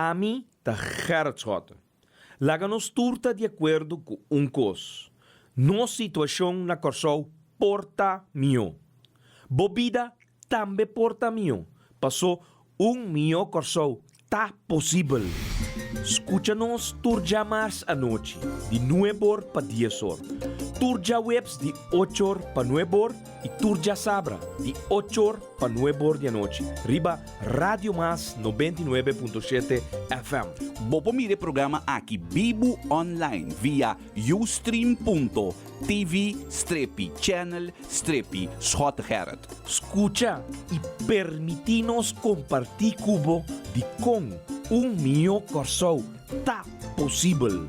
Ami ta Gerrit Schotten. Laga nos turta de acordo com cos. Nos situação na Corsou porta mio. Bobida também porta mio. Passou mio Corsou tá possível. Escucha-nos turja mais à noite, de 9 para 10 horas. Turja webs de 8 horas para 9 horas e turja sabra de 8 horas para 9 horas da noite. Riba Radio Mas 99.7 FM. Bopo mire programa aqui Bibo Online via ustream.tv/channel/Schot Gerrit. Escucha e permitinos compartir cubo de com mio Corsou tá possível.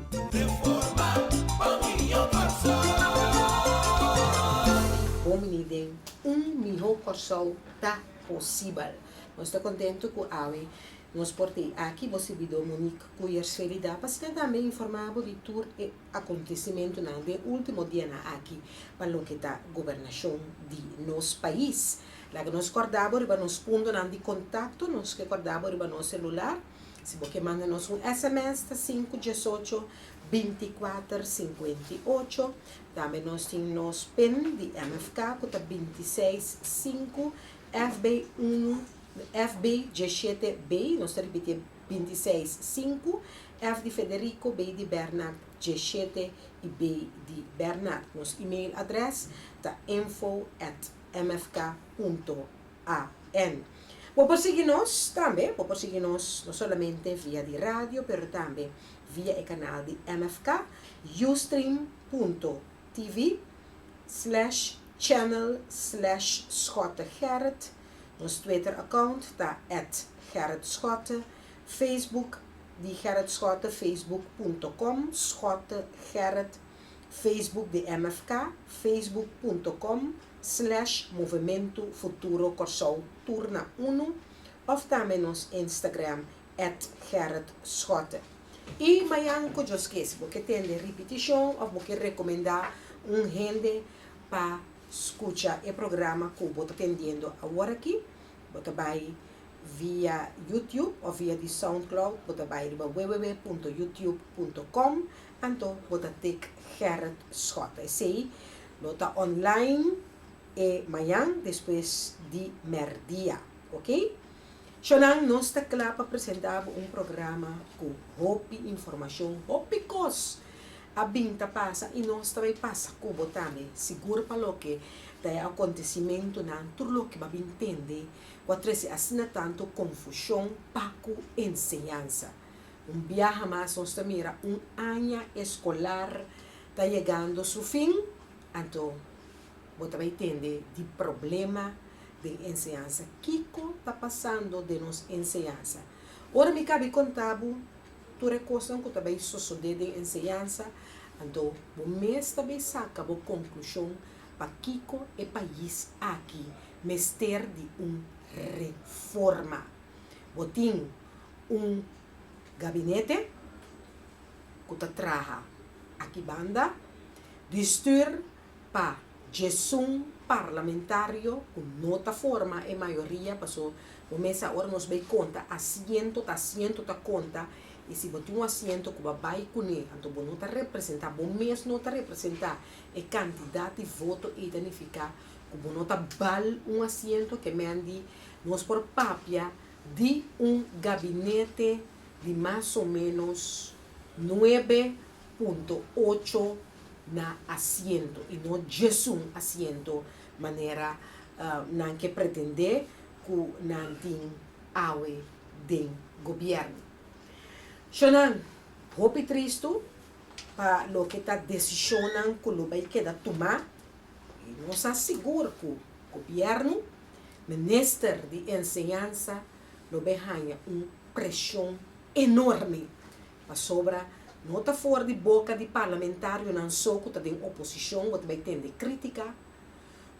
Hominidem, mio Corsou tá possível. Nós estamos contentes com a AWE. Nós portei aqui, você viu Monique Cuyers Felida, para ser também informado de tudo e acontecimento no último dia aqui, para o que está a governação de nosso país. Lá que nós acordamos, nós pontos de contato, nós acordamos no nosso celular. Se você manda nos SMS, 518 24 58. Também nós temos PIN de MFK, que está 265 FB1. FB 17B, nós repetimos 265, F de Federico, B de Bernard, 17 e B de Bernard. Nosso e-mail adresse está info@mfk.an. Pode seguir-nos também, pode seguir-nos não somente via de rádio, mas também via o canal de MFK, ustream.tv/channel/Schot Nosso Twitter account está @GerritSchotten, Facebook de Gerrit Schotten, facebook.com, Schotten Gerrit, Facebook de MFK, facebook.com/Movimento Futuro Corsou Turna 1, of também nos Instagram @Gerrit Schotten. E amanhã, que eu esqueci, porque tem repetição, ou porque recomendar gente para escutar o programa que eu estou atendendo agora aqui. Você vai via YouTube ou via de SoundCloud, você vai para www.youtube.com, então você tem Gerrit Schotten. Esse está online e amanhã, depois de merdia, ok? Então, nós estamos claros para apresentar programa com roupa, informação, roupas. A binta passa e nós também passa como também seguro para o que é acontecimento não tudo o que vai entender quando se assina tanto confusão para a ensinança viaja mais nós mira ano escolar está chegando ao seu fim então você vai entender de problema de ensinança que está passando de nossa ensinança ora me cabe contar toda coisa que também sucede de ensinança, então o mês também saca a conclusão para Kiko e país aqui, mestre de reforma. Botim gabinete que trabalha aqui banda, distur para gestão parlamentário com nota forma e maioria passou o mês agora nos vai conta assento tá conta e se botar assento que vai com ele então não está representar bom mês não está representar e candidato de voto identificar que não está bal assento que me andi nós por papia de gabinete de mais ou menos 9.8 na assento e não Jesus assento maneira não que pretender que não tem awe de governo. Xonan, roupa triste para o que está decisionando que o vai quedar tomar e nós assegura que o governo, ministro de ensinança, não vai ganhar pressão enorme para sobra não está fora de boca de parlamentário não só que está em oposição você vai ter crítica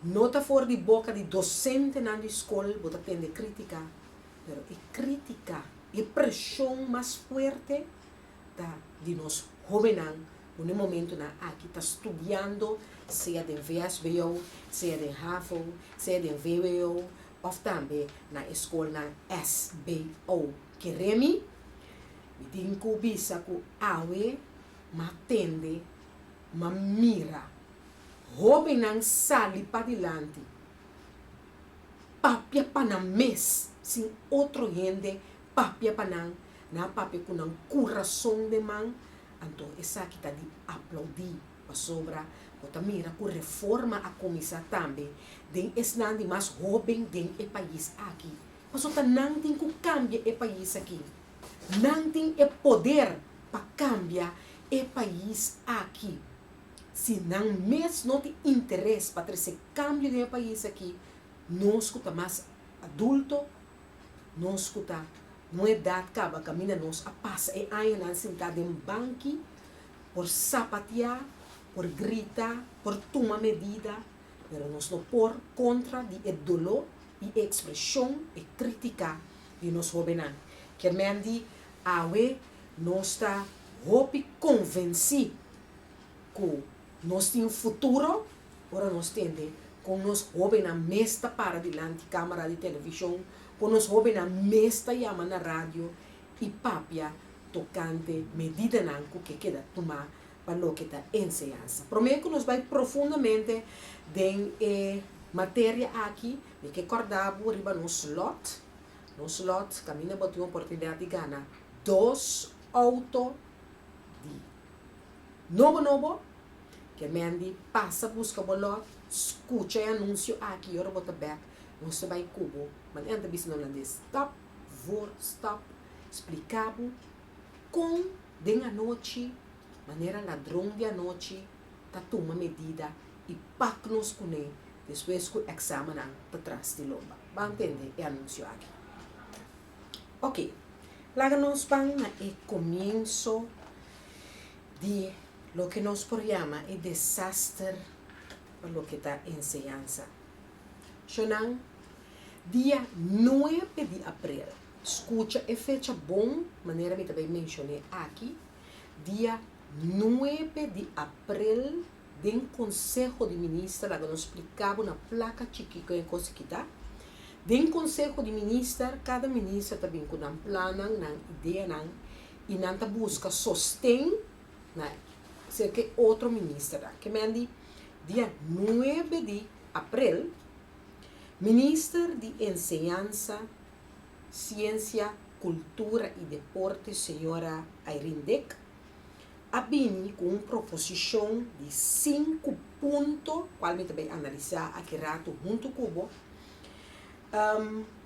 não está fora de boca de docente na escola você tem crítica mas a crítica e pressão mais forte tá, de nós jovens no momento na aqui está estudando seja de VSBO seja de HAVO seja de VWO ou também na escola na SBO que remi Tem que bisa ku awe, matende, mira. Hobe nang sali pa dilante. Papia panang mes, sin outro gente, papia panang, na papia kunang coração de man, anto essa kita di aplaudir, pa sobra, kota mira ku reforma a comisa tambe, den esnandi mas hoben den e país aqui. Pasota nang ting ku cambia e país aqui. Nang ting e poder pa cambia e país aqui. Se não mesmo não tem interesse para ter esse cambio de país aqui, não escuta mais adulto, não escuta, não é idade que acaba, caminha nós a passa e aí nós sentado em banco, por sapatear, por gritar, por tomar medida, mas nós não por contra de dolor e expressão e criticar de nós jovens. Que mendi awe nós está hope convenci que nós temos futuro, ora nós temos com nós jovens na mesta para diante câmera de televisão, com nós jovens na mesta chama na rádio e papia tocante medida nanco que queda tomar para o que está ensinança. Prometo que nós vai profundamente em matéria aqui, de que acordamos riba no slot caminha para ter uma oportunidade de ganhar 2 autos de novo, que Mandy passa, busca o lot, escuta o anúncio aqui, eu vou back, você vai cubo, mas entra bisno holandês, stop, explicavo, com den a noite, maneira ladrão de a noite, tá toma medida e pac nos com ele, depois que o exame para trás de lomba, vai entender o anúncio aqui. Ok, lá nós vamos na começo de lo que nos llama el desastre para lo que está enseñanza. Shonan, dia 9 de abril, escucha a fecha bom, maneira que também mencionei aqui, dia 9 de abril, do Conselho de Ministros, lá que nos explicava na placa chiquica em Cosiquita, do Conselho de Ministros, cada ministro também com um plano, uma ideia, e não busca sostém, ser que outro ministro, que me dia 9 de abril, ministro de Enseñanza, Ciência, Cultura e Deporte, senhora Irene Deck, abini com uma proposição de 5 pontos, qual me também analisar aqui rato junto com o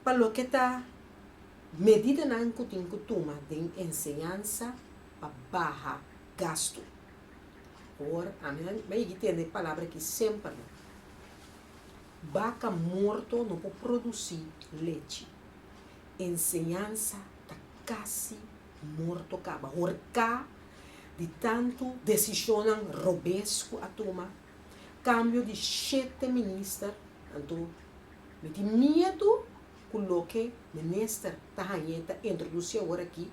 para o que está medida na toma de enseñanza para baixar gasto. Or, mas aqui tem a palavra que sempre vaca morto não pode produzir leite. Enseñanza está quase morto acaba. Orca de tanto decisão robesco a tomar. Cambio de 7 ministros. Então, me tem medo com o que o ministro está introduzir agora aqui.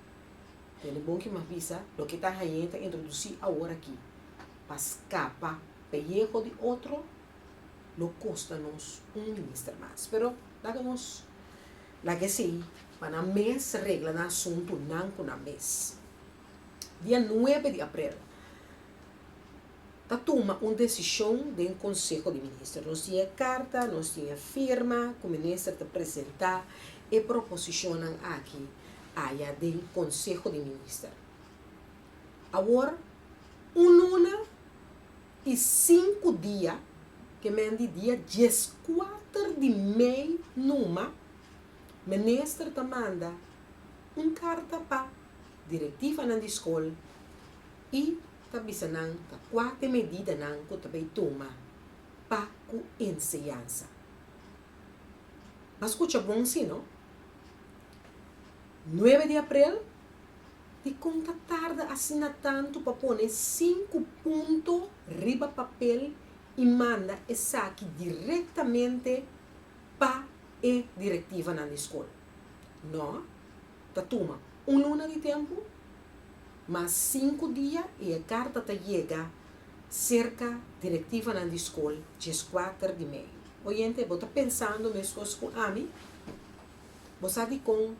É bom que me avisa o que está introduzir agora aqui. Para escapar pellejo de outro, lo custa-nos ministro mais. Pero, nós, lá que sim, para a mês regla no assunto, não com a mês. Dia 9 de abril, toma uma decisão do Conselho de Ministros. Nós tínhamos carta, nós tínhamos firma, que o ministro te apresentar e proposicionam aqui, área do Conselho de Ministros. Agora, e 5 dias, que mende dia 14 de maio, o ministro te manda uma carta para diretiva na escola e bisa nang 4 medidas nang ko tabay tuma para ku enseñanza. Mas escucha bom sim, não? 9 de abril, de conta tarde assina tanto para pôr 5 pontos riba papel e manda essa aqui diretamente para a diretiva na escola. Não? Tá toma luna de tempo, mas 5 dias e a carta te chega cerca diretiva na escola, 4 de maio. Oyente, você está pensando nas coisas com a mim? Você está com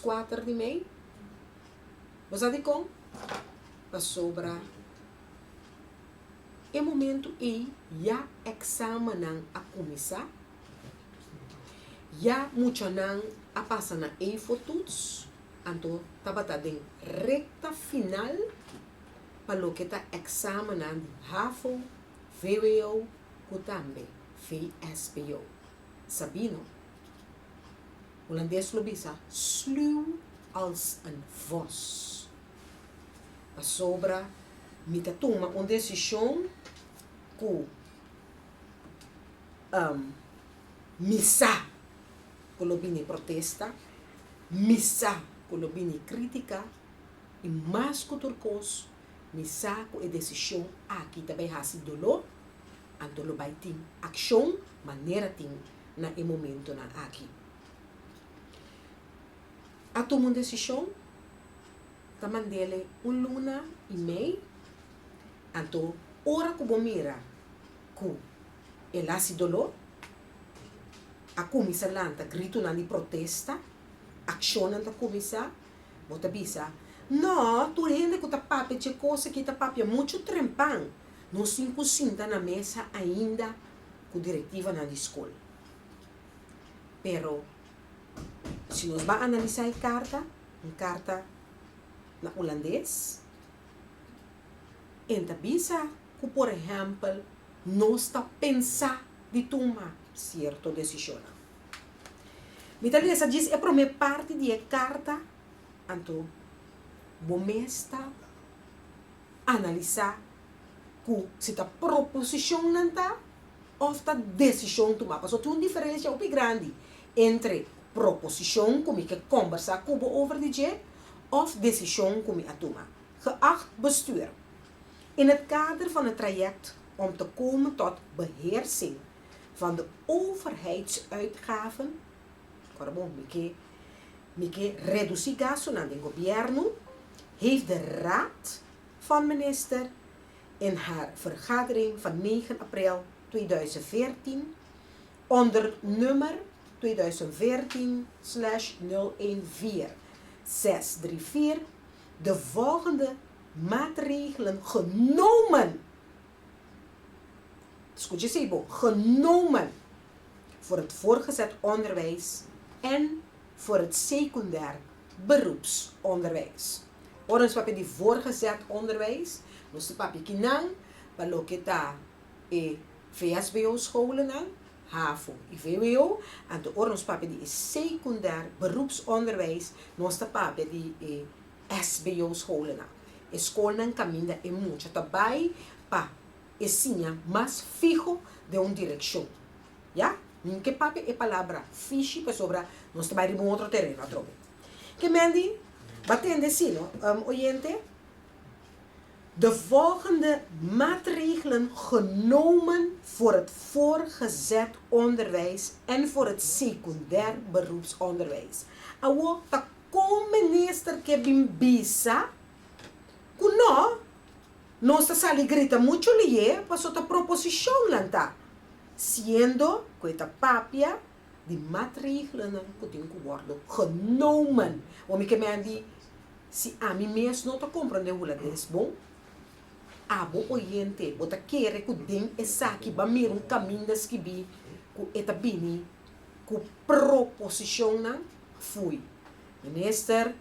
4 de maio? Você sabe como? Para sobra. E momento e já exame a começar. Já muito não a passar na fotos. Então, estava em recta final para o que está examinando HAVO, VWO, que também VSBO. Sabino? Holandês lo bisa, sluw als een vos. A sobra, me toma uma decisão que missa, que lo bini protesta, missa, que lo bini critica, e mais que turcos, missa que a decisão aqui também ha sido dolor, então lo vai ter ação, maneira tem na momento na aqui. A tomar uma decisão, tá mandele luna e meio, então, hora que você mira que ele ha sido dolor, a comissão lá grito na de protesta, ação na comissão, você bisa, não, tu rende que tá papi, que coisa que tá papi, muito trempão, não se senta na mesa ainda com diretiva na escola. Pero, se nós vamos analisar a carta na holandês, então bisa que, por exemplo, nós está pensar de tomar certa decisão. Mitalesa diz é para minha parte de carta, então, vamos analisar que se está proposição não está ou está decisão tomar. Porque tem uma diferença muito grande entre proposição, como que conversar over de je, of decisão como a tomar. Geacht bestuur. In het kader van het traject om te komen tot beheersing van de overheidsuitgaven, reducir gasten aan het governo, heeft de Raad van Minister in haar vergadering van 9 april 2014 onder nummer 2014/014634 de volgende maatregelen genomen. Escute Sebo, genomen voor het voortgezet onderwijs en voor het secundair beroepsonderwijs. Ons papi die voortgezet onderwijs, ons papi kinang, baloketa VSBO scholen aan, HAVO e VWO, en de ons papi die secundair beroepsonderwijs, ons papi die SBO scholen aan. Escola caminha em muito trabalho para ensinar mais fijo de uma direção. Já? Não que papi é palavra fixe para sobra nós trabalhamos em outro terreno, trobe. Que mendi, batende sim, oyente, de volgende maatregelen genomen voor het voortgezet onderwijs en voor het secundair beroepsonderwijs. Awo ta kom minister que bimbisa no, nossa sala grita muito lié, passou a proposição lá, sendo que esta papia de maatregelen que tem que worden genomen. Om ik me die, se a mim mesmo não está compreendendo o que é bom, a bo oriente, bota querer que den essa aqui ba mir caminho das que bi, que eta bini, que proposição não fui. Minister,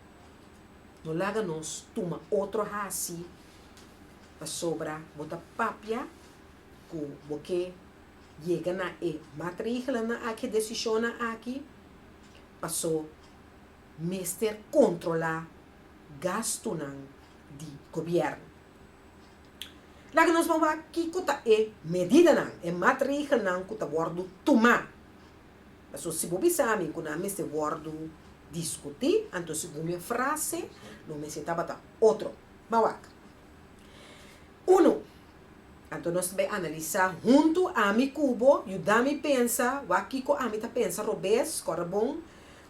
no laga nos toma outro hasi para sobra bota papia que porque chega na maatregelen na aqui decisão aqui passou mister controlar gasto de governo. Laga nos vamos aqui que medida não maatregelen não que tá bordo tomar. Passou se bobi sabe que na mister bordo discutir, então se uma frase, não me sentava outro. Mawak. Uno, então nós vamos analisar junto a mi cubo, e a mi pensa, o aqui com a mi pensa, robês, corre bom,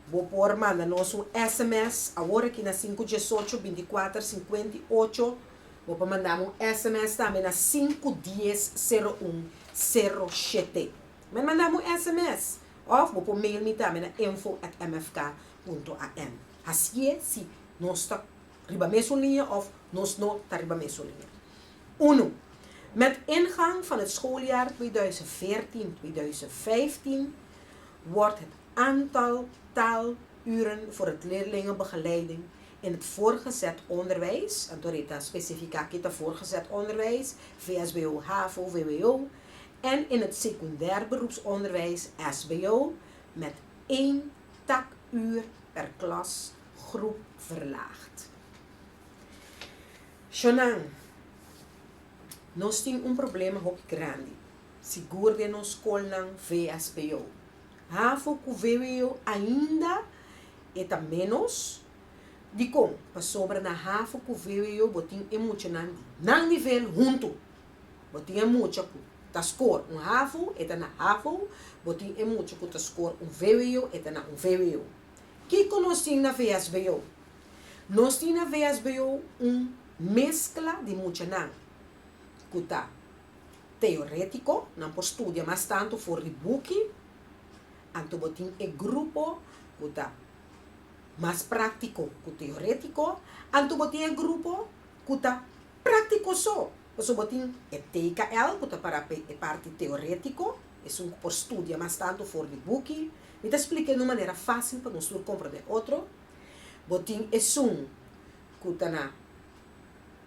vou por mandar nós SMS, agora aqui na 518-24-58, vou mandar SMS também na 510-0107. Mas mandamos SMS, ou vou por mail me também na info@mfk.am. Assim é, se nós riba mesma linha of nos no ta riba mesma linha. 1. Met ingang van het schooljaar 2014-2015 wordt het aantal taaluren voor het leerlingenbegeleiding in het voorgezet onderwijs, en door het specifica kita voorgezet onderwijs, VSBO, HAVO, VWO, en in het secundair beroepsonderwijs, SBO, met 1 takuur per klasgroep verlaagd. Shonang, nós temos problema muito grande. Seguro de nós escola VSBO. HAVO com VWO ainda é menos. De como? Para sobra na HAVO com VWO, botinho emocionante. Não nível junto. Botinho muito. Ta score HAVO, é na HAVO. Botinho muito com ta score VWO, é na VWO. Que nós temos na VSBO? Nós temos na VSBO mescla de emocionante. Kuta teorético, não por estudia, mas tanto for ribuki, anto botin e grupo, kuta mais prático que teorético, anto botin e grupo, kuta prático só. So botin e TKL, kuta para a parte teorético, é por estudia, mas tanto for ribuki. Me te expliquei de uma maneira fácil para nós compreender outro. Botin e kuta na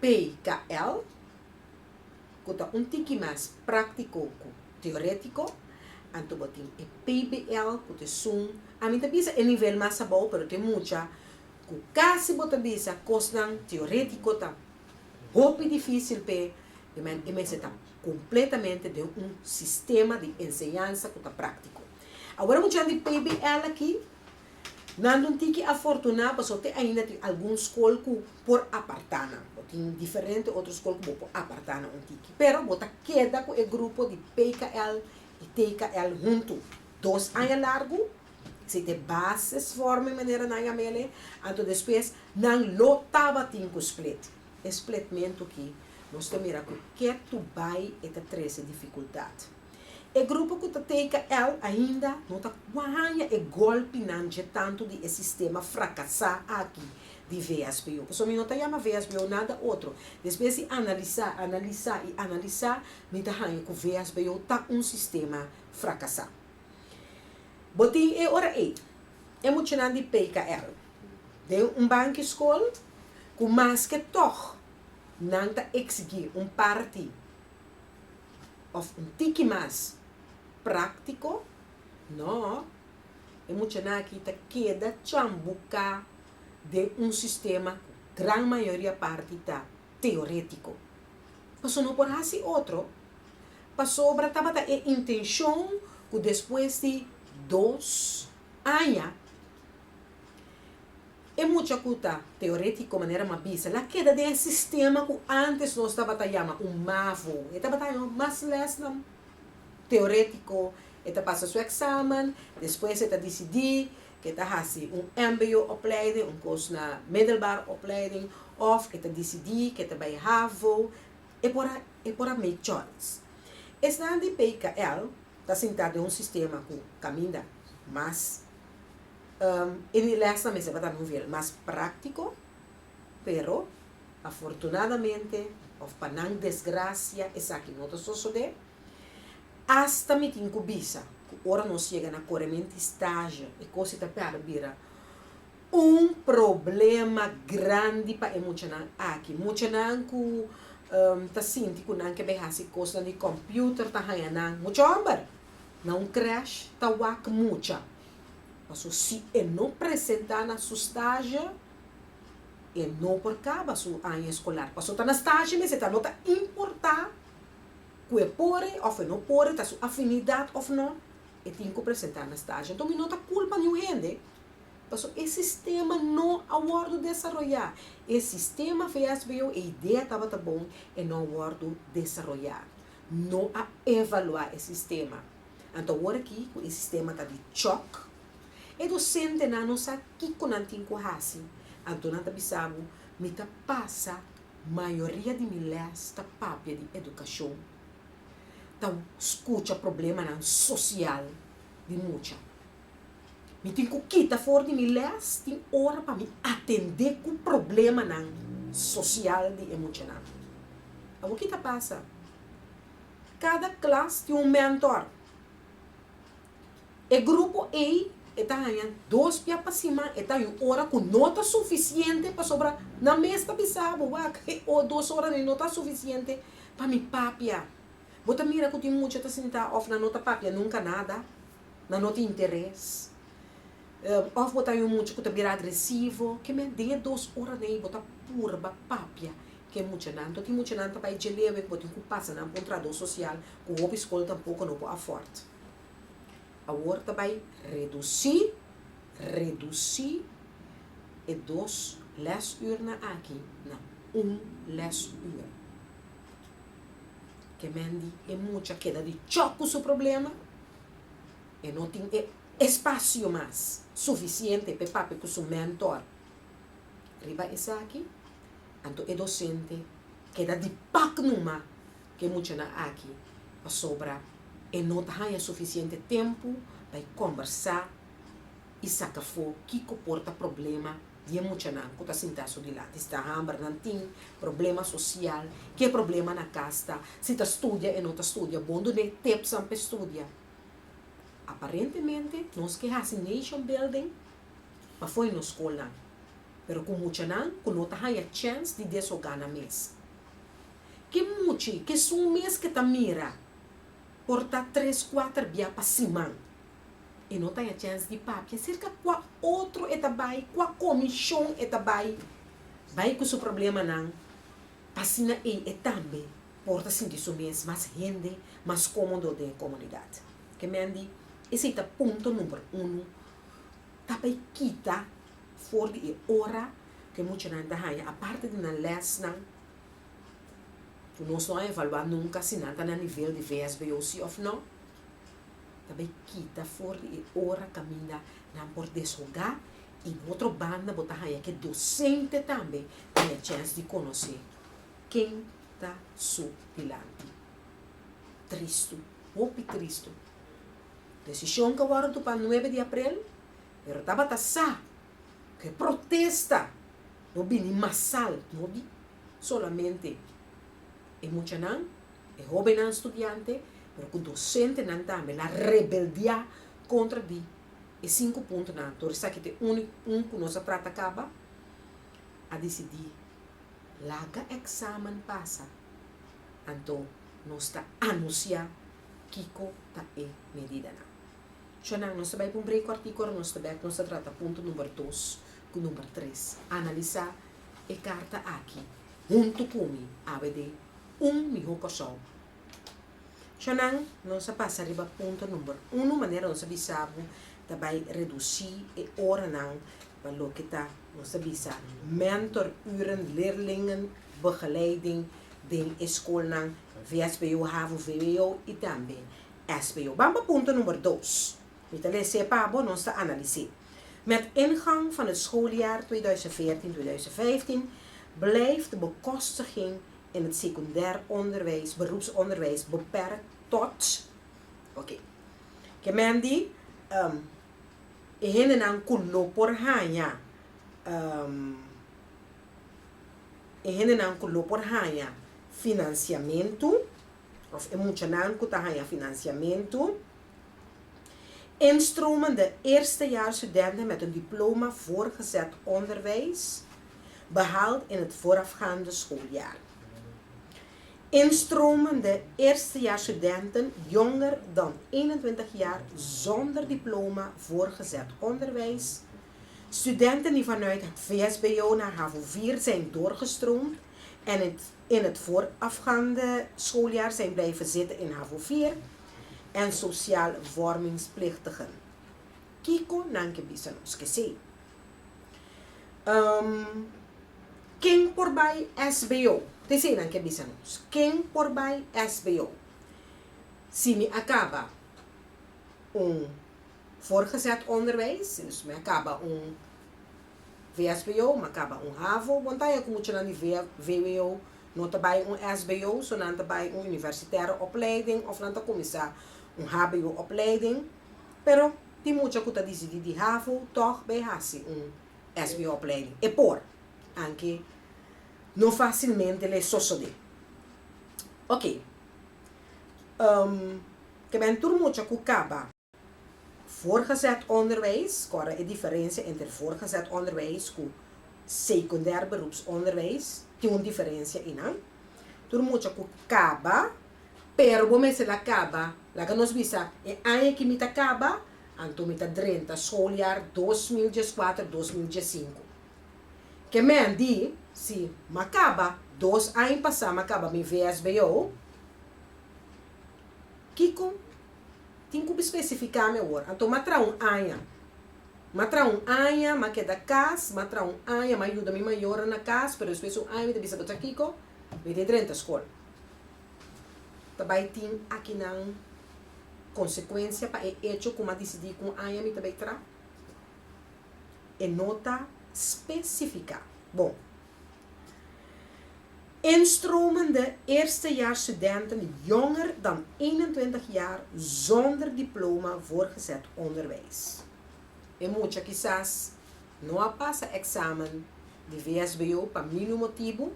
PKL, kuta tiki mais prático que teorético, anto botin e PBL, kuta a mim tabisa é nível mais bom, pero tem muita, que quase bota bisa, costan teorético tá, roupa difícil pe, e mas está completamente de sistema de ensinança que tá prático. Agora muito de PBL aqui, não tiki afortunado, só tem ainda alguns escolas por apartana. Tem diferente outros escolas que por apartana tiki. Pero bota queda com o grupo de PKL e TKL junto. 2 anos largo, se de bases forma de maneira na mele, então depois não lotava tem com split. Splitmento que nós temos que tu vai e te traz dificuldade. O grupo que TKL ainda não está ganhando e golpe não tanto de sistema fracassar aqui de VSBO. Porque não está chamando VSBO nada outro. Depois de analisar, me está ganhando que o VSBO está sistema fracassar. Botin é hora aí. É muito de PKL. De banco escola com mais que toch não está exigir parte of tiki mais prático, não, é muito que te queda chambuca de sistema, grande maioria parte tá teorético. Passou não por assim outro, passou para tabata a intenção que depois de 2 anos é muito coisa teorético maneira mais bisa, lá queda de sistema que antes nós estava chamando MAVO, estava chamando mais lesson teorético, eta passa seu examen, depois eta decidi que eta hasi MBO opleiding, curso na middelbare opleiding, of eta decidi que eta bij HAVO, e por a make choice. Esta de PKL está sentado em sistema que caminha mais ele lesta me se vai dar nível mais prático, pero afortunadamente, of para não desgraça, essa aqui não está sucedendo. Hasta me tinha bisa, ora não chega na corrente estágio e coisa está para vira problema grande para emocionar aqui, emocionar que tá sentindo que não quer behar se coisa de computer tá ganhando muito amber, não crash tá wak mucha, mas se não apresentar na sua estágio e não por causa sua ano escolar, mas tá na estágio mas está não tá importar que é pore ou não pore, tá sua afinidade ou não, e tem que apresentar na estágio. Então, não tá culpa nenhuma gente. Mas esse sistema não abordo desenvolver. Esse sistema VSBO, a ideia estava tá bom, e não abordo desenvolver. Não a evaluar esse sistema. Então, agora aqui, o sistema está de choque, e docente não sabe o que não tem que fazer. Então, não está me tá passa, maioria de milhares tá papia de educação. Então, escuta problema social de muita. Me tem que quitar fora de me les, tem hora para me atender com problema não social de emocional. O que tá passa? Cada classe tem um mentor. E grupo A está ganhando 2 pia para cima, está em hora com nota suficiente para sobrar. Na mesa bisabo, ou 2 horas de nota suficiente para me papia. Bota mira que tem muito tá sentar off na nota papia, nunca nada, na nota interesse. Of botar muito que tá virar agressivo, que me dê 2 horas nem botar pura papia. Que é muito nanto, tem muito nanto para ir de leve, que botar passa na contrador social, que o escola tampouco não pode forte. A horta vai reduzir e 2 lesuur na aqui, na 1 lesuur. Que mendi é muito queda de choque com o problema e não tem espaço mais suficiente para papai com o mentor. Riba isso aqui, então é docente queda de pac numa que muito na aqui para sobrar e não tem suficiente tempo para conversar e sacar fora que comporta problema de emocional que está sentado de lado. Está hambre, não tem problema social, que problema na casa, se está estudia e não está estudia, bom do nem tempo para estudar. Aparentemente, nós que fazemos nation building, mas foi na escola. Pero com emocional, que não tem a chance de desogar na mesa. Que muito, que são mês que está mira, porta 3, 4 dias para cima. E não tem a chance de papi. Cerca qual outro etabai, qual comissão etabai. Vai com o problema não. Passina e também. Porta sentir isso mesmo, mais rende, mais cômodo da comunidade. Que mendi, esse é o ponto número 1. Também quita, fora de hora, que muito não dá. A parte de na les não. Nós não evaluamos nunca se não está no nível de VSBO, sim ou não. Também quita fora e hora caminha não por deslogar e outra banda botar aí que docente também tem a chance de conhecer quem está supilante. Triste, pouco triste. Decisão que agora para 9 de abril, pero estava taça que protesta, não vini massal, não vi solamente emocional, é jovem estudante, pero com docente não também, a rebeldia contra di e 5 pontos não, então isso aqui tem que nós trata acaba a decidir, larga exame passa, então nós está anunciar Kiko tá é medida não. Já não, nós vai para um break artigo, nós trata ponto número 2 com número 3, analisar a carta aqui, junto com mim, ABD, melhor pessoal. Já nós passamos para ponto número 1, maneira nós sabemos também reduzir e hora não, para o que está, nós sabemos mentoruren, leerlingen, begeleiding, de escola, VSBO, HAVO, VWO e também SBO. Vamos para ponto número 2. Met de CEPABO, nós analiseren. Met ingang van het schooljaar 2014-2015 blijft de bekostiging in het secundair onderwijs, beroepsonderwijs beperkt tot, que mendi, henen aan kullo por hanya, financiamento, of emocional kutahanya financiamento, instromen de eerstejaarsstudenten met een diploma voortgezet onderwijs, behaald in het voorafgaande schooljaar. Instromen de eerstejaarsstudenten jonger dan 21 jaar zonder diploma voortgezet onderwijs. Studenten die vanuit het VSBO naar HAVO 4 zijn doorgestroomd en in het voorafgaande schooljaar zijn blijven zitten in HAVO 4 en sociaal vormingspplichtigen. Kiko nanke bisanos kasi. Quem por bij SBO. Tese nanke bisanos. Quem por bij SBO. Se me acaba voortgezet onderwijs, dus me acaba VSBO, me acaba HAVO, want dan moet je naar die VWO, nota bij SBO, zo dan bij universitaire opleiding, of dan kom je een HBO-opleiding. Pero tem muita coisa de HAVO, toch bij hasi SBO-opleiding. E por, anche não facilmente le sucede. Ok. Que ben tur muita kukaba. Voorgezet onderwijs, qual é a diferença entre voorgezet onderwijs e secundair beroepsonderwijs? Tem uma diferença aí, não? Tur muita kukaba, pero bom se la acaba, la que nos visa é ano que me acaba, anto me 30 schooljaar 2014-2015. Que men di, se macaba, 2 anos passar, macaba me VSBO, Kiko, tem que especificar meu hora. Então, matra um ano. Matra um ano, mas que da casa, matra um ano, mas ajuda me maior na casa, mas depois um ano, me bisa botar Kiko, me de 30 escola. Também tem aqui não consequência para o hecho como decidir com um ano, me também tra. E nota específica. Bom. Instromen de eerstejaarsstudenten jonger dan 21 jaar zonder diploma voortgezet onderwijs. E muitas quizás não passa examen de VSBO para mínimo motivo,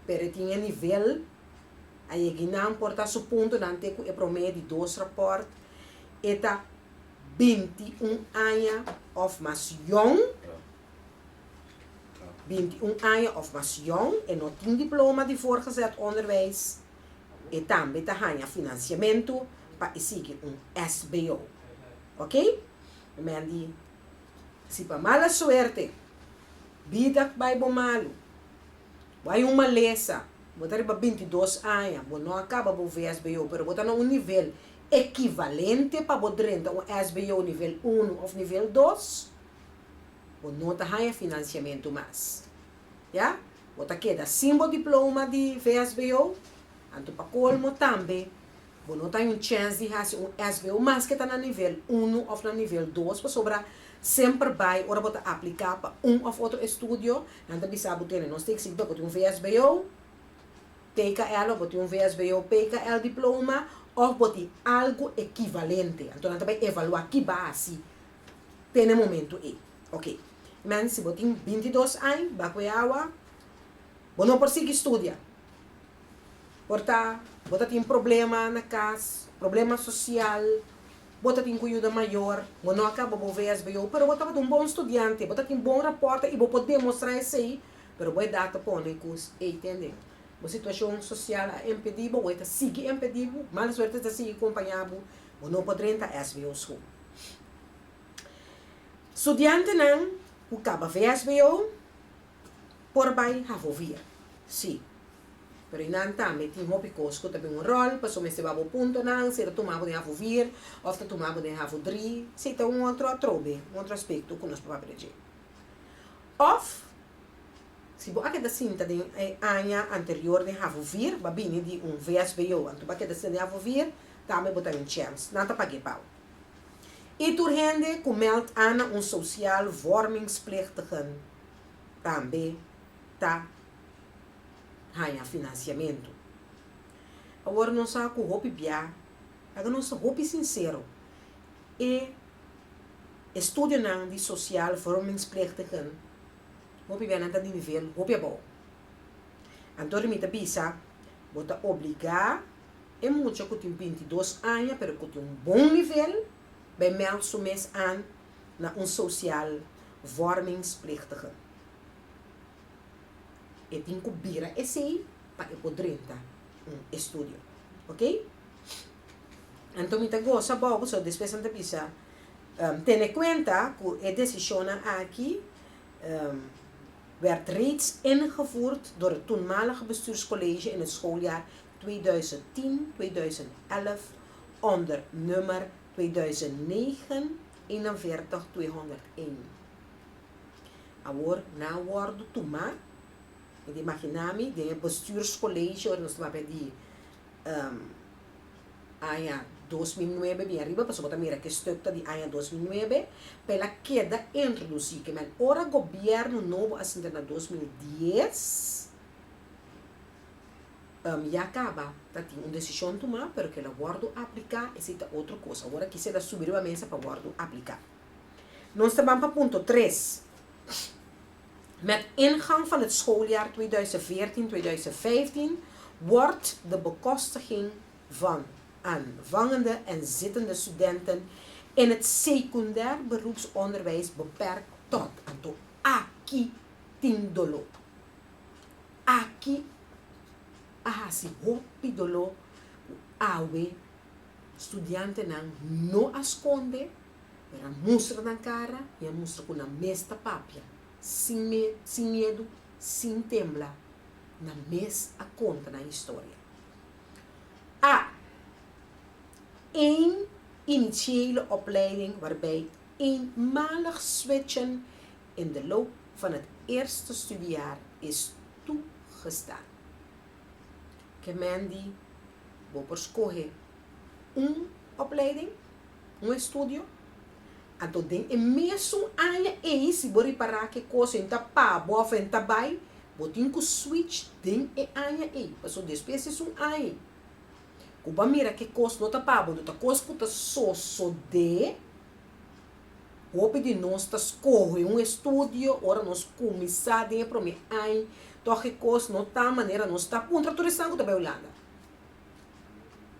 pero tinha nível, aí que não importa su ponto, não tem que promedio 2 rapport, eta 21 anos of mais jong, 21 anos of mais jong en não tem diploma de voortgezet onderwijs e também tem financiamento para seguir SBO. Ok? Men die, se para mala suerte, vida vai bom malo, vai uma lesa, botar para 22 anos, não acaba o VSBO, pero botar num nível equivalente para botar um SBO nível 1 ou nível 2, não tem financiamento mais. Ja? Bota queda símbolo diploma de VSBO, anto para colmo também, não tem chance de fazer SBO, mas que está no nível 1 ou no nível 2, para sobrar sempre vai, ora bota aplicar para ou outro estúdio, anto bisa botar, nós temos que botar VSBO, PKL, botar VSBO, PKL diploma, ou botar algo equivalente, então nós vai evaluar que base tem no momento aí, ok? Mas se você tem 22 anos, você não pode estudar. Você tem problema na casa, problema social, você tem cuidado maior, você não acaba de VSBO, mas você é um bom estudante, você tem um bom rapport e você pode demonstrar isso aí, mas você dá para pôr em curso, entendeu? A situação social é impedida, você está seguindo impedido, mas você está seguindo acompanhado, você não pode entrar na SBO School. Estudante não, o cabo VSBO, por vai havovia. Sim. Pero não também tem uma picosco também um rol, para somente se babo ponto não, se tomava de havovir, ou se tomava de havodri, se tem um outro atrobe, um outro aspecto que nós podemos aprender. Of, se você quer cinta de ano anterior de havovir, babine de VSBO, então você quer cinta de havovir, também botar em chance, não está pague pau. E turhende kumelt aan social vormingspleegtigen. Também tá ganha financiamento. Agora não sabe com roupa bia, agora não sabe roupa sincero. E estudo não de social vormingspleegtigen. Roupa bia não tá de nível, roupa bom. Então me bisa, bota obrigar, e muito que tem 22 anos, pero que tem bom nível. Bij meld zo mes aan naar een sociaal vormingspleegtige. E tem que vir a esse para poder entrar estúdio, ok? Então me gosta bom, so depois anda bisa ten em conta que a decisão aqui werd reeds ingevoerd door het toenmalige bestuurscollege in het schooljaar 2010-2011 onder nummer 2009 41-201. Agora, na hora do tomar, de imaginami, de bestuurscollege, ou nós vamos pedir ano 2009, bem arriba, para botar mira que stukta de ano 2009, pela queda introduzir que o governo novo assim na 2010, já acaba, tá tem uma decisão tomar, pero que ela guardo aplicar, essa é outra coisa. Agora que você subir a mesa para guardo aplicar. Nós estamos para ponto 3. Met ingang van het schooljaar 2014-2015 wordt de bekostiging van aanvangende en zittende studenten in het secundair beroepsonderwijs beperkt tot aqui tindolo. Aqui si hopi dolo awe estudiante nang no asconde, era mostra na cara e a mostra com a mesta papia, sem medo, sem temblar, na mes a conta na história. Een initiële opleiding waarbij eenmalig switchen in de loop van het eerste studiejaar is toegestaan. Que Mandy vou escolher opleiding, estudio, então tem mesmo ano se vou reparar que coisa em tapa, boa em tabai, vou ter que switch tem ano passou depois é ano. Cuba mira que coisa não tapa, vou ter coisa que tá só de hope de nós tá escolher estudio, ora nós começar de para mim ano. Toch coisa não tá maneira não está puntra turistando da Holanda.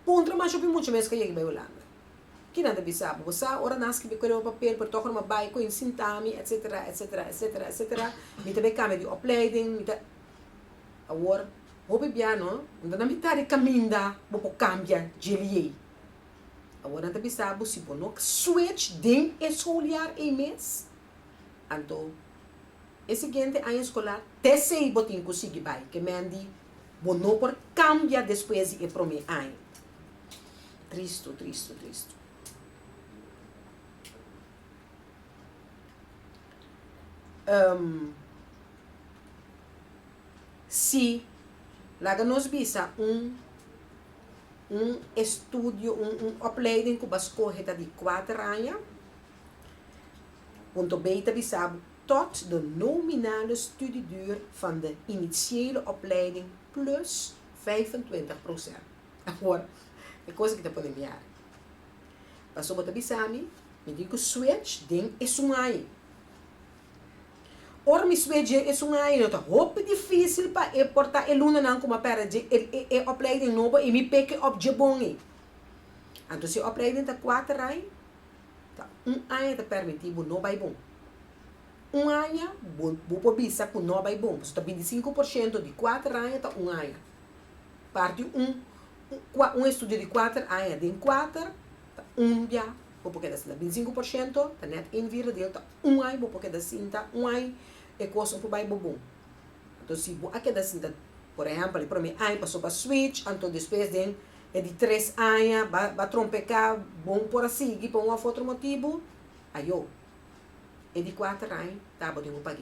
Puntra mais muito mais que chega da Holanda. Que nada bisa, você ora nas que bequer o papel para tocar uma bike com sintami, etc. Me também cambia de opleiding, me tá agora hope piano, não na metade caminda, vou cambia de agora não bisa, se por não switch dem escolar em mês. Então e seguinte ano escolar, terceiro botinho consegui vai, que Mandy, não por cambia depois e para mim ano. Triste. Se lá nos visa estudio, opleiding que vas correr de 4 anos, ponto B te visado tot de nominale studieduur van de initiële opleiding plus 25%. Agora, é coisa que te pode enviar. Passou para bisami, me digo switch, den é aí. Ora me switch é aí, não tá roupa difícil para portar eluna não como para de opleiding nova e me peke op de bom. Então se opleiding tá 4 anos, tá ano te permitivo não vai bom. Ano, vou bisa com não vai bom. Está 25% de 4 anos tá ano. Parte estudo de 4 anos, de 4, tá já, vou porque das 25%, tá net invira dele tá ano, vou porque das cinta ano é coisa que vai bom. Então se vou aqui das cinta, por exemplo, para mim ano passou para switch, então depois de é de 3 anos, vai trompecar, bom por assim, por um outro motivo, aí eu e de 4 anos, tá, vou ter que pagar.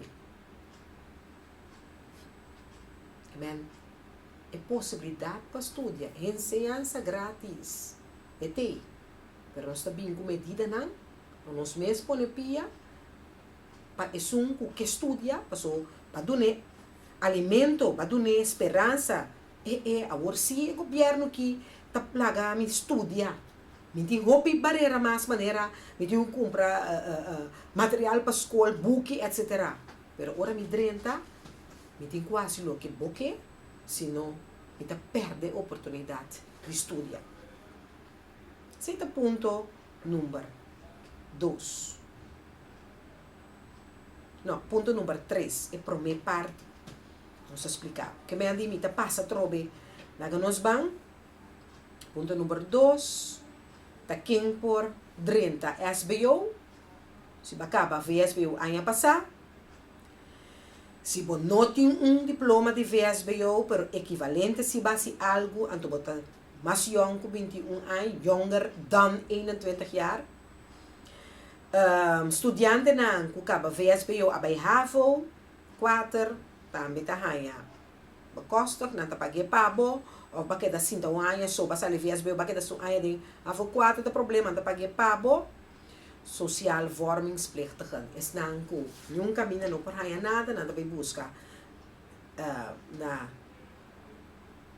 Amen. É possibilidade para estudar, ensinança grátis. É tem. Mas nós também com medida não, nós mesmos põe pia, para que estuda, para dar alimento, para dar esperança. Agora sim, o governo que está plagando, estuda. Me tem roupa e barreira mais maneira, me tem que comprar material para escola, book, etc. Mas agora me drenta, me tem quase lo que boque, senão me perde a oportunidade de estudar. Senta ponto número 2. Não, ponto número 3 é para minha parte. Vamos explicar. Que me andi, me passa trobe lá nos ban. Ponto número 2. Tá quem por 30 SBO. Se acaba VSBO ano passado. Se você não tem diploma de VSBO, pero equivalente se base algo, então você mais jong, 21 anos, jonger dan 21 jaar. Estudiante na que acaba VSBO abai HAVO, 4, também tá hanha. Bekostig, na tapage pabo, ou bakit da sinta anos, so basa VSBO, bakit da sun anos de HAVO 4, da problema tapage pabo. Social vormingspligtigen is nanku. Yung caminho não por hanha nada vai buscar na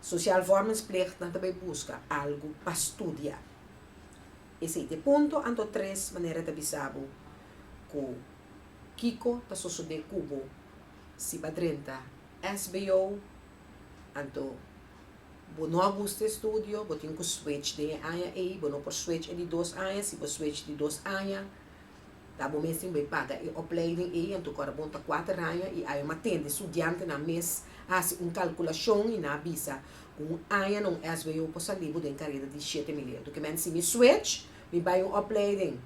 Social vormingsplicht também busca algo para estudar. Esse é o ponto, anto 3 maneira de bisabo que Kiko está sucedendo Cubo, se badrenta SBO, anto bo não gosta estudio, bo tem que switch de aia e, bo não por switch de 2 aia, se bo switch de 2 aia, tá bom mesmo bem paga e opleiding e anto cora bom tá 4 aia e aí uma tende estudante na mês faz calculação e na bisa aia não SBO possa livro de carreira de 7 milhões, do que men se me switch, me vai opleiding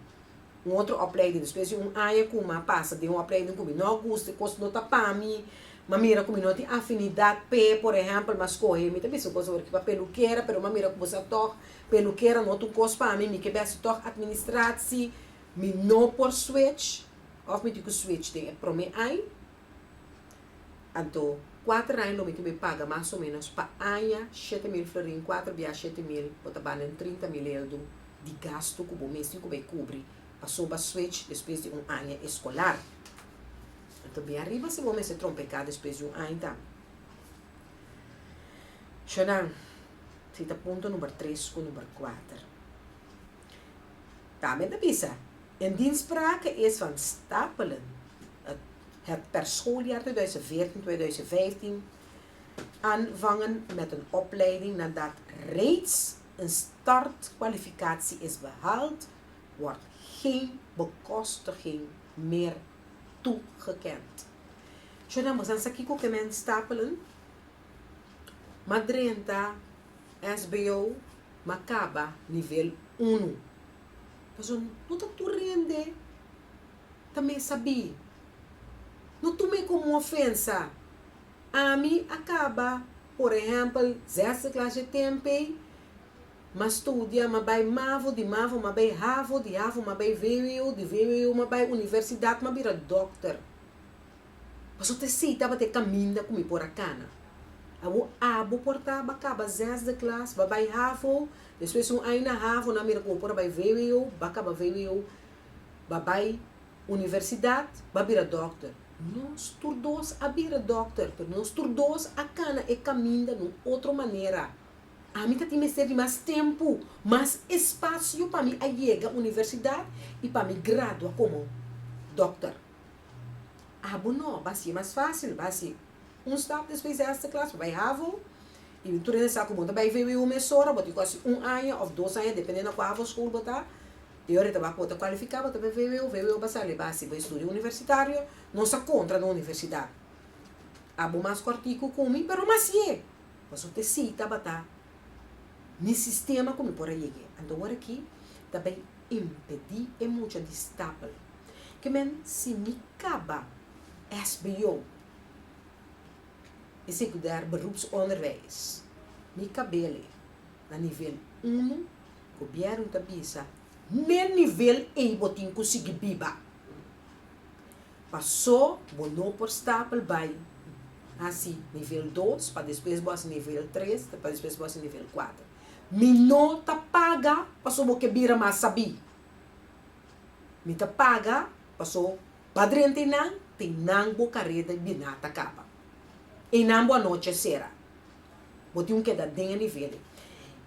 outro opleiding, depois aia com uma passa de opleiding com não gosta, costa não tá para mim. Mas mira como não tem afinidade P, por exemplo, mas corre, me também sou coisa que para peluqueira, pero mas mira como você toca peluqueira, não tu coisa para mim, me que bem toca administrar-se, me não por switch, ou me digo switch tem é para mim aí, então 4 anos não me paga mais ou menos para aia 7 mil florin, 4 via 7 mil, bota bem 30 mil euros de gasto que o mês que vai cobrir, passou para switch depois de ano escolar. Então, bem arriba, se você se trompecar depois de ano, então. Xanang, se está ponto número 3 com número 4. Daarmee de bisa. En dienstsprake is van stapelen. Het per schooljaar 2014-2015 aanvangen met een opleiding nadat reeds een startkwalificatie is behaald, wordt geen bekostiging meer toegekend. Zo dan moet je kijken hoe men stapelen. Madrenta, SBO, Macaba, nível 1. Mas não está tu rende. Também sabia. Não tomei como ofensa. A mim acaba, por exemplo, 6 classe de tempo, mas estudia, mas vai mavo, de mavo, mas vai ravo, de ravo, mas vai veio, de veio, mas vai universidade, mas vira doctor. Mas eu te cita, mas te caminha comigo por a cana. Abo portava, acaba 6 de classe, vai ravo, depois aina ravo, na mira com por vai veio, acaba veio, vai universidade, vai vira doctor. Nós todos a vira doctor, nós todos a cana e caminha de outra maneira. A mim tem que mais tempo, mais espaço para mim chegar à universidade e para me graduar como doctor. Não, vai ser mais fácil, vai ser stap depois desta classe, vai ravo, e tu não sabe como vai ver uma mesora, vai ter quase ano ou 2 anos, dependendo da qual escola botar. E agora vai poder qualificar, vai ver passar, vai estudar universitário, não se contra na universidade. Abo mais cortico comigo, mas mas é. Mas eu te cita, batar. No sistema como por aí. Então agora aqui também impedir é muito de estável. Que men se me acaba SBO, executar beroepsonderwijs, me cabele na nível 1, governo da bisa, nem nível e botin conseguir biba. Passou, bonou por estável, vai assim, nível 2, para depois boas nível 3, para depois boas nível 4. Me não ta paga, passou o que bira mais sabi. Me ta paga, passou padrão tem não boa carreira e binata capa. E não boa noite será. Botem que dá dentro nível.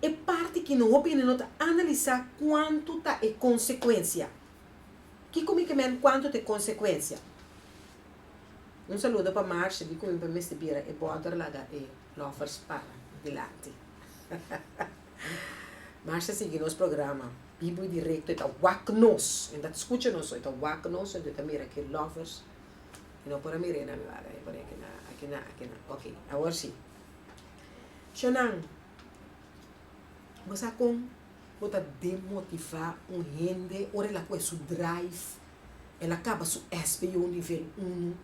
É parte que não opinião nota analisar quanto tá é consequência. Que comigo men quanto é consequência. Um saludo para Márcia, de como para Mr. Bira e border laga e lovers para delante. Márcia sigue nosso programa. Bíblia direto é Wacnos. Ainda escuta nós, é Wacnos, é de mira que lovers. E não para mirena me vaga, é por aqui na. Ok, agora sim. Xanang, você com bota demotivar gente, ora ela com seu drive, ela acaba seu SPO nível 1.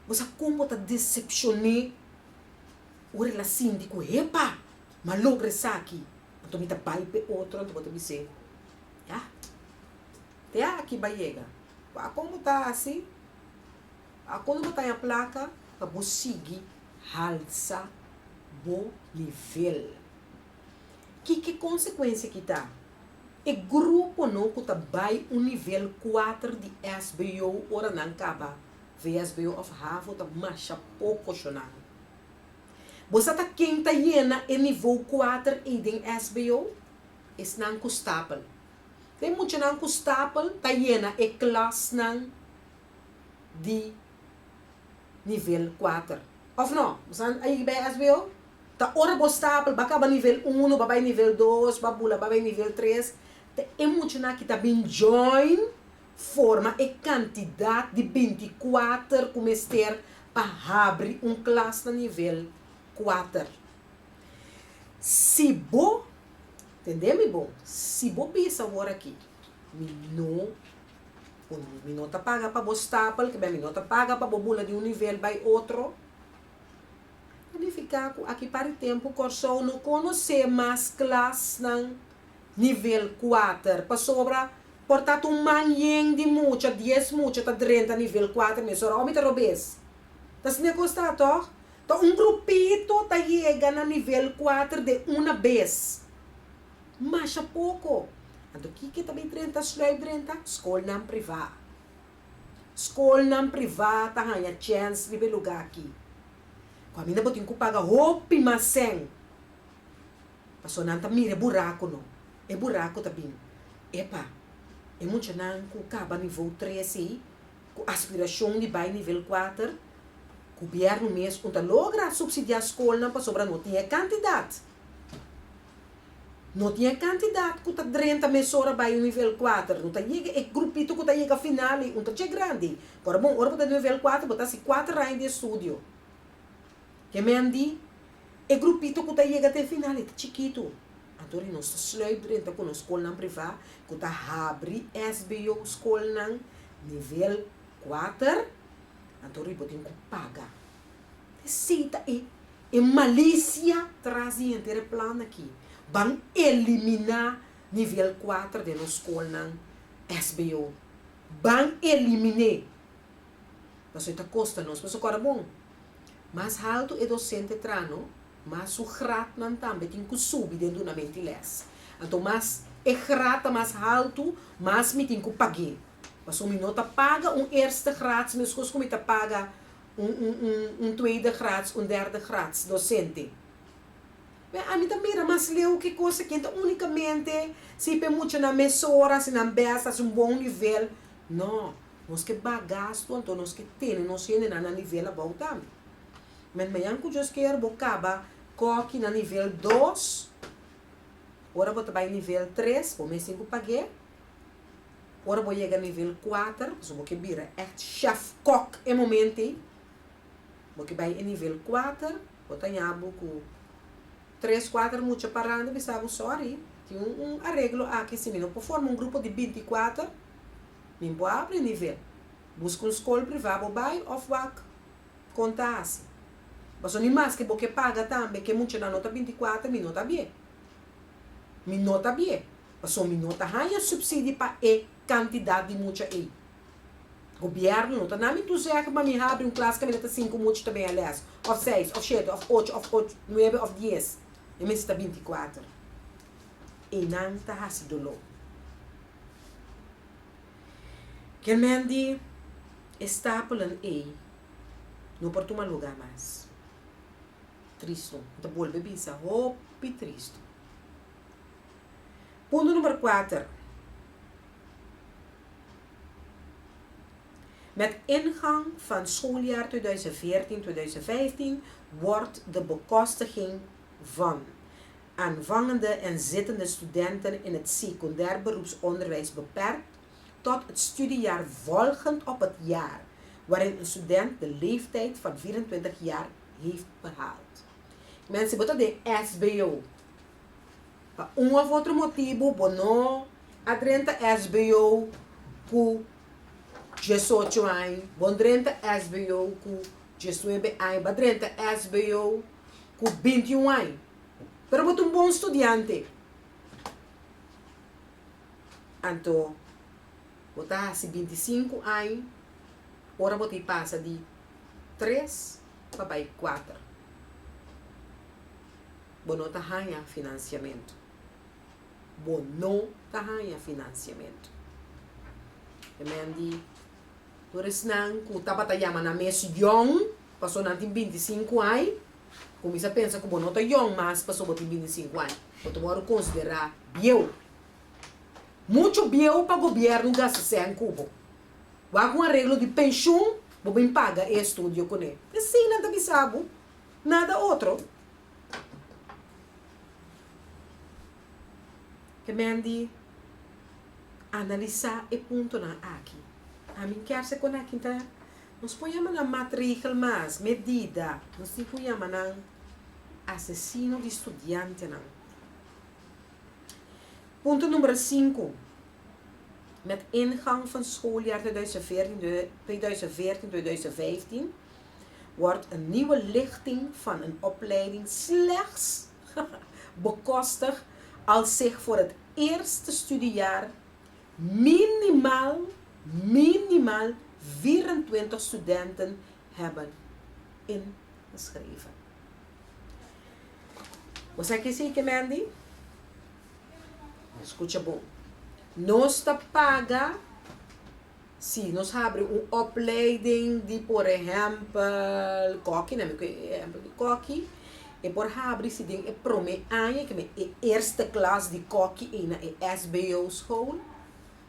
Você com bota decepcionar, ora ela síndico, epa, mas logra isso aqui. Então me tá pai pe outro, então bota me ser. Já? Até aqui vai chegar. Como tá assim? Quando botar a placa, para você seguir, alça o nível. Que consequência que tá? E grupo não que tá vai o nível 4 de SBO, ora não acaba. VSBO of Harvard tá marcha pouco chonando. Você tá quem tá iena em nível 4 e em SBO? Es não custapel. Tem muito não custapel, tá iena e classe não de nível 4. Of não? Você aí vai SBO? Tá ora bostapel, baka ba nível 1, babay nível 2, babula, babay nível 3. É muito na que tá bem join, forma e quantidade de 24 como ester para abrir classe no nível 4. Se bo, entendeu, bom? Se bo bisa agora aqui, mi não tá paga para bostapel, que bem, mi não tá paga para bobula de nível by outro. Ele fica aqui para o tempo, corso não conhecer mais classe não nível 4, para sobra, portanto, manhã de muito, 10 muito, tá 30 nível 4, mas só homem tá robês. Tá se negociar, toch? Então, grupito tá chega na nível 4 de uma vez. Mas é pouco. Então, o que também 30, sluit 30? Escola não privada. Escola não privada, tá ganha chance de lugar aqui. Quando ainda botem que pagar roupa e macen. Passou não tá mira buraco não. É buraco também. Epa, é muito não que acaba nível 3 aí, com aspiração de vai nível 4, o governo mesmo não logra subsidiar a escola não para sobrar, não tinha quantidade. Não tinha quantidade que está 30 meses vai nível 4, não está chega, é grupito que está chega final, não está grande. Agora bom, ora para nível 4, botar se 4 anos de estudo. Que me andi, é grupito que está chega até final, é chiquito. Então, nós sluit com a escola privada, que está abre SBO escola nível 4, então nós temos que pagar. Cita e malícia traz inteiro plano aqui. Vão eliminar nível 4 de nossa escola SBO. Vão eliminar. Mas isso custa nós, mas agora bom. Mas alto é docente trano. Mas o grat não também tem que subir dentro da mente les. Então, mas é grata mais alto, mas me tem que pagar. Mas o minuto paga eerste graad, mas como me paga tweede graad, derde graad docente. A mim também era mais leu que coisa que então unicamente se pe muito na mesora, se na besta, se bom nível. Não, nós que bagasto, então nós que temos, nós que na nível bom também. Mas amanhã que eu quero bocaba coque na nível 2, ora vou trabalhar nível 3, vou me 5 paguei. Ora vou chegar nível 4, so vou que vira echt chef kok em momento. Vou que vai em nível 4, vou tenhar com 3, 4 muito parando, pensava sorry, tem arreglo aqui se não forma grupo de 24, me vou abrir nível. Busco escola privada, vai off back, conta assim. Mas não mais que você paga também, que muito na nota 24, me nota bem. Me nota bem. Mas me nota ganha subsídio para a quantidade de muito aí. O governo não está na minha entusiasmo, mas me abre classe que me nota 5 muito também, aliás. Of 6, of 7, of 8, of 8, 9, of 10. E me está 24. E não está assim do louco. Que me andi, está por aí, não pode tomar lugar mais. Triste. Então, vuelve bisa. Hopi triste. Ponto número 4. Met ingang van schooljaar 2014-2015 wordt de bekostiging van aanvangende en zittende studenten in het secundair beroepsonderwijs beperkt tot het studiejaar volgend op het jaar waarin een student de leeftijd van 24 jaar heeft behaald. Mensen botam de SBO. Para of outro motivo, bono adrenta SBO com 18 anos, bondrenta SBO com 19 anos, adrenta SBO com 21 anos. Pero botam bom estudante. Então, botar assim 25 anos, ora botar passa de 3 para 4. Bono tá ganha financiamento. Bono tá ganha financiamento. Emendi, por isso não, que o tapa tá na mês young, passou na 25 anos, Começa a pensar que não está young, mas passou por 25 anos. Você pode considerar biel. Muito biel para o governo gastar 100 cubo. Vai com arreglo de pensão, você paga e estudo com ele. Assim, nada me sabe. Nada outro. Que me analisar e ponto na aqui. A mim quer se conectar. Nós ponhamos na matrícula mais medida. Nós ponhamos na assassino de estudante não. Ponto número 5. Met ingang van schooljaar 2014-2015 wordt een nieuwe lichting van een opleiding slechts bekostigd als zich voor het eerste studiejaar minimaal 24 studenten hebben ingeschreven. Você quer dizer que, Mandy? Escuta bom. Nós paga se nós abrimos uma opleiding de, por exemplo, coque, né? Coque. E por abrir se tem prome ano que é eerste classe de coque na SBO school.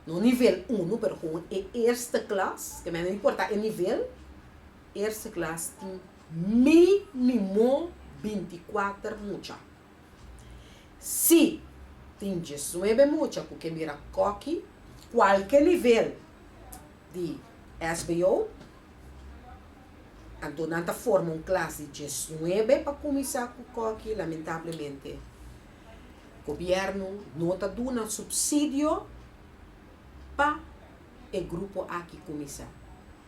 No nível 1, pero com é eerste classe, que não importa o nível. Eerste classe tem mínimo 24 mucha. Se tem 19 mucha, porque mira coque, qualquer nível de SBO, então não forma uma classe de 19 para começar com coque, lamentavelmente. O governo não está dando subsídio para o grupo aqui começar.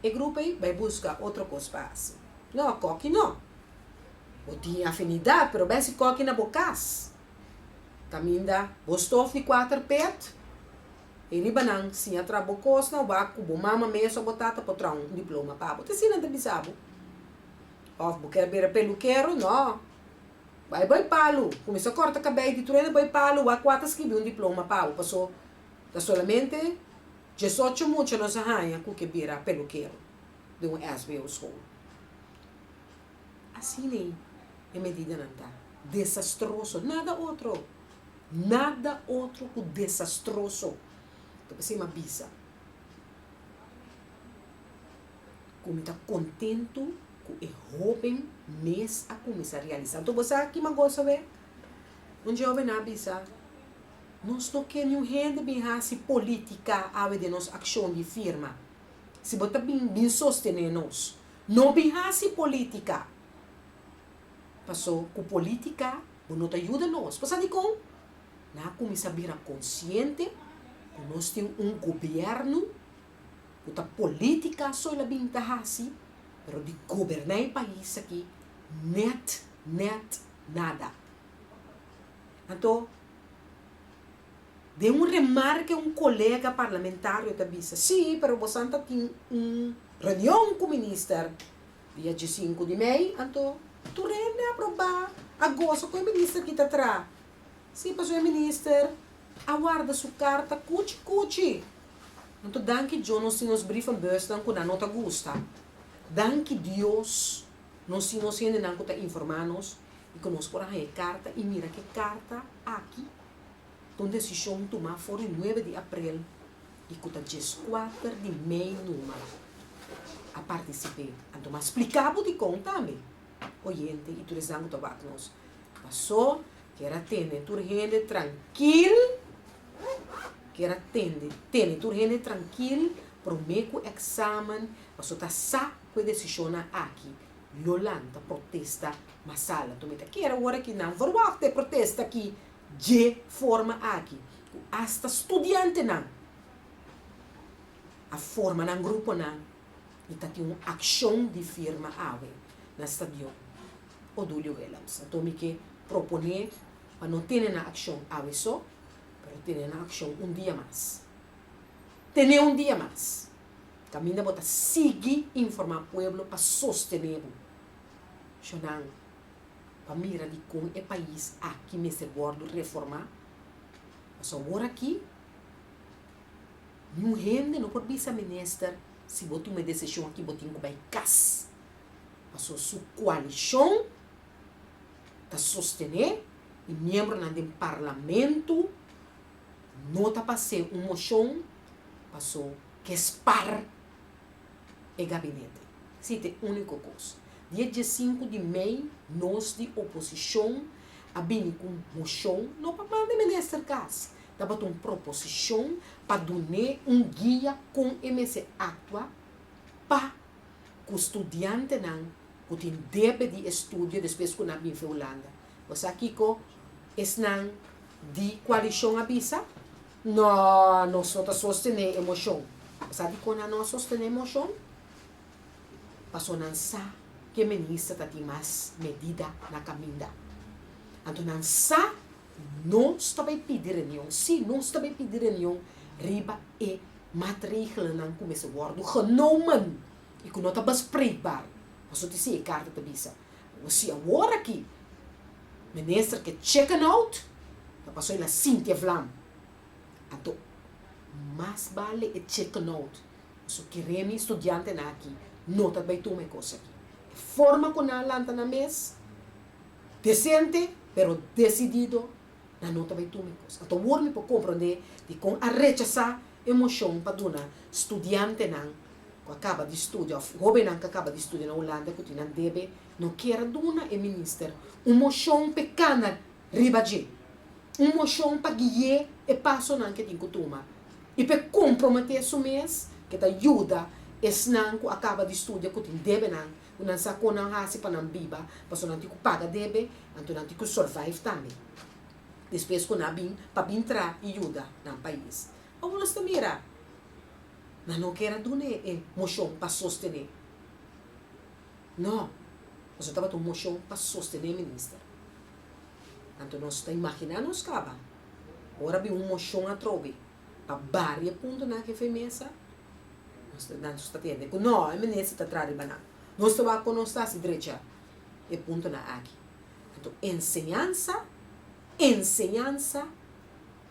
O grupo aí vai buscar outra coisa para fazer. Não, coque não. Eu tinha afinidade, mas esse coque na bocas. Caminda, gostou de 4 pet. Ele banang, se a trabocos na waco, bomama mesa botata para um diploma para botar se não te sabe. Of porque era peluqueiro, não. Vai palo. Começa a cortar cabelo de treino, vai palo, vai 4 escrever diploma para passou. Da solamente 18 muito não se arranha com que vira peluqueiro de SBO school. Assim nem é medida não tá. Desastroso, nada outro que desastroso. Então você me avisa. Como está contento com o jovem mês a começar a realizar. Então você aqui me gosta ver? Um jovem avisa. Nós não queremos gente bem se política a de nossa ação de firma. Se botar bem sostener nós. Não bem se política. Passou com política, não te ajuda nós. Passar de com? Na começa a virar consciente que nós temos governo que a política só é bem assim, mas de governar o país aqui, net, nada. Então, de remarca colega parlamentar que disse, sim, mas você tem reunião com o ministro dia 5 de maio, então, tu rende aprovar agosto com o ministro que está atrás. Sim, mas o ministro aguarda sua carta, cuchi. Então, danke John, nós temos brievenbus, dan que não te gusta. Danke Deus, nós temos gente que está informando e que nós podemos a carta, e mira que carta aqui. Então, a decisão tomada foi em 9 de abril e que está 4 de maio número a participar. Então, mas explicava de conta também. Oyente, e tu eles dão o tabaco nós. Passou, que era ter tu gente tranquilo, que era ter tu gente tranquilo, para o meu exame, passou tá sa com a decisão aqui. Yolanda protesta, mas sala, tu me tá que era hora que não, verwacht de protesta aqui, de forma aqui, hasta estudante não, a forma não grupo não, e tá tem uma ação de firma ave na estadião Odúlio Williams. Então me que propone para não ter na ação ave só, para ter na ação dia mais. Ter dia mais. Caminha bota seguir informar o povo para sostener o Xonang, para mirar de como é país aqui me se bordo reformar. Mas agora aqui, não rende, não pode vice-ministro, se botar uma decisão aqui, botar um vai cas. Passou sua coalição, sostener e membro do parlamento não está passando moção passou que espar o gabinete. Esse é a única coisa. Dia 5 de maio, nós de oposição abrimos com moção, não para mandar ministro Cas, estava uma proposição para dar guia com MS Actua para que o estudante não que tem deve de estudo depois que não vem para Holanda. Você aqui com não de coalição avisa, não nós só sostener emoção. Você aqui com não sostener emoção, passou não sa que ministra tem mais medida na caminho. Então não sa não está bem pedir reunião, se não está bem pedir reunião, riba e matriz não começa a guardar genomen e que não está bespreekbaar. Mas eu disse a carta da bisa. Você agora aqui, minister que checken out, dan passou na Cynthia Vlam. Então, mais vale e checken out. So queremos estudante na aqui, não está bem tomar coisa aqui. Forma com a lanta na mesa, decente, pero decidido, não está bem tomar coisa. Então, o homem pode compreender que com a rechazar emoção para dar estudante não acaba de estudar, jovem que acaba de estudar na Holanda, que não deve, não quer dona e minister, moção pequena, ribaje, moção para guiar e passo não que tem que tomar. E para comprometer isso mês, que te ajuda, esse não que acaba de estudar, que deve não sabe não hasi para não biba, para não tem que pagar deve, então não tem que survive também. Depois que não vem, para entrar e ajuda no país. Agora você mira, não quer dar moção para sostener. Não. Você estava com moção para sostener o ministro. Então, nós estamos imaginando os cabas. Agora, vi moção a trove. Para vários pontos na que foi mesa. Nós estamos tendo. Não, o ministro está atrás de banana. Nós estamos com nós à direita. E ponto na aqui. Então, ensinança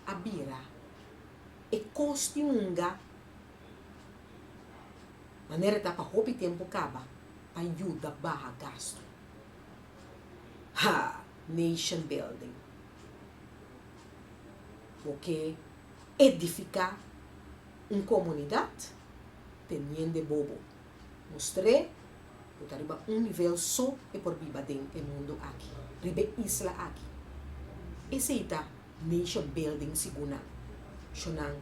a bira. E costumunga maneira tá para roubar tempo acaba para ajuda barra gasto. Nation building. Porque edificar uma comunidade teniendo bobo. Mostrei que arriba nível só e por viva dentro do mundo aqui. Ribe isla aqui. Esse é nation building segunda. Chonan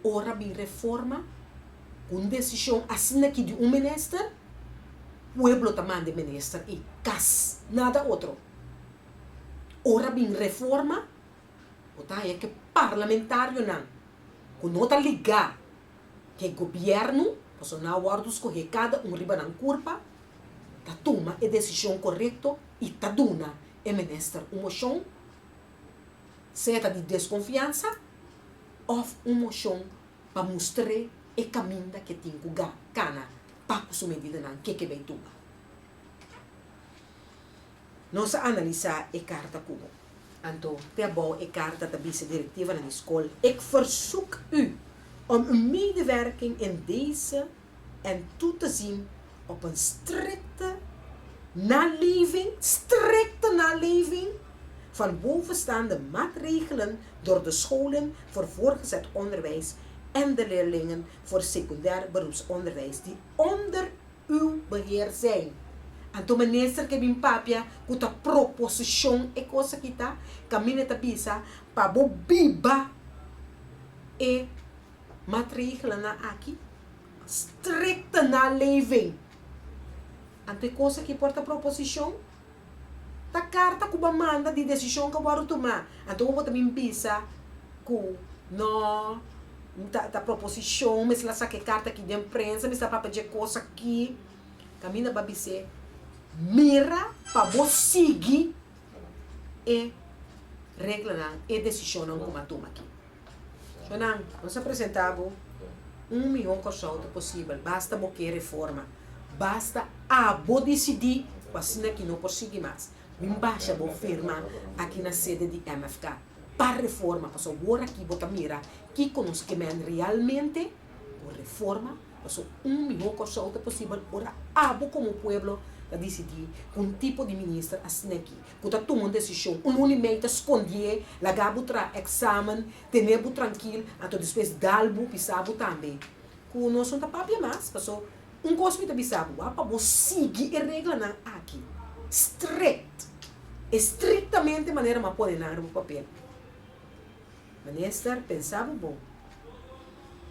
ora bem reforma com decisão assim aqui de ministro, o pueblo também de ministro e cas, nada outro. Ora bem reforma, o tá é que parlamentário não, com nota ligar que governo, posso não guardar escorrer cada riba na curva, tá toma a decisão correta e tá duna e ministro moção, certa de desconfiança, ou moção para mostrar e caminho que tem que cana para sua medida não que bem tudo. Nós analisar a carta como. Então, te bom a carta da vice-diretiva na escola. Ik verzoek u om uw medewerking in deze en toe te zien op een strikte naleving van bovenstaande maatregelen door de scholen voor voortgezet onderwijs en de leerlingen voor secundair beroepsonderwijs die onder uw beheer zijn. En toen minister que bin papia kuta proposition e cosa kita camine tapisa pa bo biba e maatregelen na aqui strikte naleving. En toen cosa que porta proposition ta carta kuba manda di decisão que waru tomar. En toen bo também bisa ku no ta proposição, mas lá saque carta aqui de imprensa, mas tá para de coisa aqui. Camina babise mira para você seguir e regra e decisão não como toma aqui. Então, nós apresentamos 1 milhão de coisas possível. Basta boquear reforma. Basta decidir assim que não prosseguir mais. Embaixo vou firmar aqui na sede de MFK. Para reforma, para agora aqui bota mira que conosco que realmente por reforma, para 1 milhão de coisas possível. Ora, abo como pueblo a decidir com tipo de ministro assim aqui. Porque tomar uma decisão, um ano e meio, esconder, largar o exame, ter tranquilo, até depois dar-o, pisar-o também. Com nós não está para mais, passou um gosto de pisar-o, para você seguir a regra não aqui. Estritamente de maneira que pode dar no papel. Ministro, pensava bom.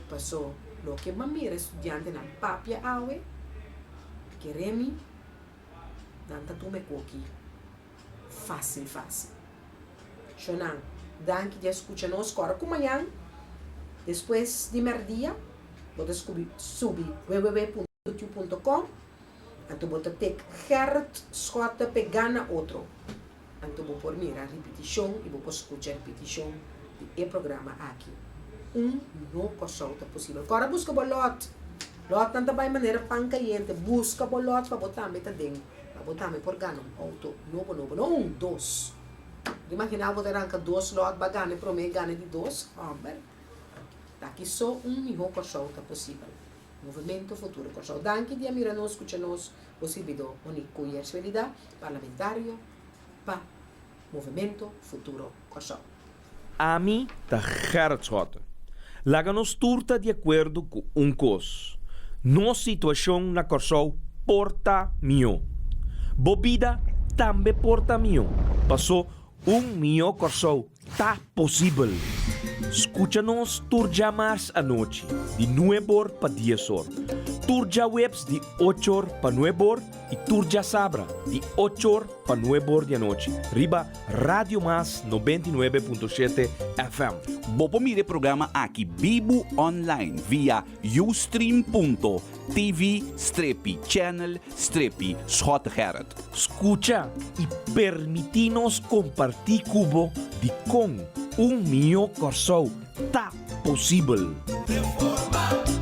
Passou, lo que mamira estudante na papia awe, que remi, nanta tu me coqui. Fácil. Shonan, danke de escucha nos agora com manhã. Depois de merdia, você subir www.youtube.com. Então você tem Gerrit Schotten pegando outro. Então vou por mira repetição e vou escutar a repetição do programa aqui. Não consulta possível. Agora busca bolot. Lot não vai maneira pancaiente. Busca bolot para botar meta dentro. Para botar me por ganhar auto novo. Não, 2. Imagina você arranca 2 lot para ganhar para mim ganhar de 2. Daqui só não consulta possível. Movimento Futuro Consul. Danke dia mira nos escucha nos possível único e responsabilidade parlamentário para Movimento Futuro Consul. A mim tá Gerrit Schotten. Laga-nos turta de acordo com coisa. Nossa situação na Corsol porta mio. Bobida também porta mio. Passou mio Corsol tá possível. Escucha-nos turja mais à noite, de 9 horas para 10 horas. Turja webs de 8 horas para 9 horas e turja sabra de 8 horas para 9 horas da noite. Riba Radio Mas 99.7 FM. Bopo mire programa aqui Bibo Online via ustream.tv/channel/Schotten Gerrit. Escucha e permitinos compartir cubo de com mio Corsol tá possível. Reforma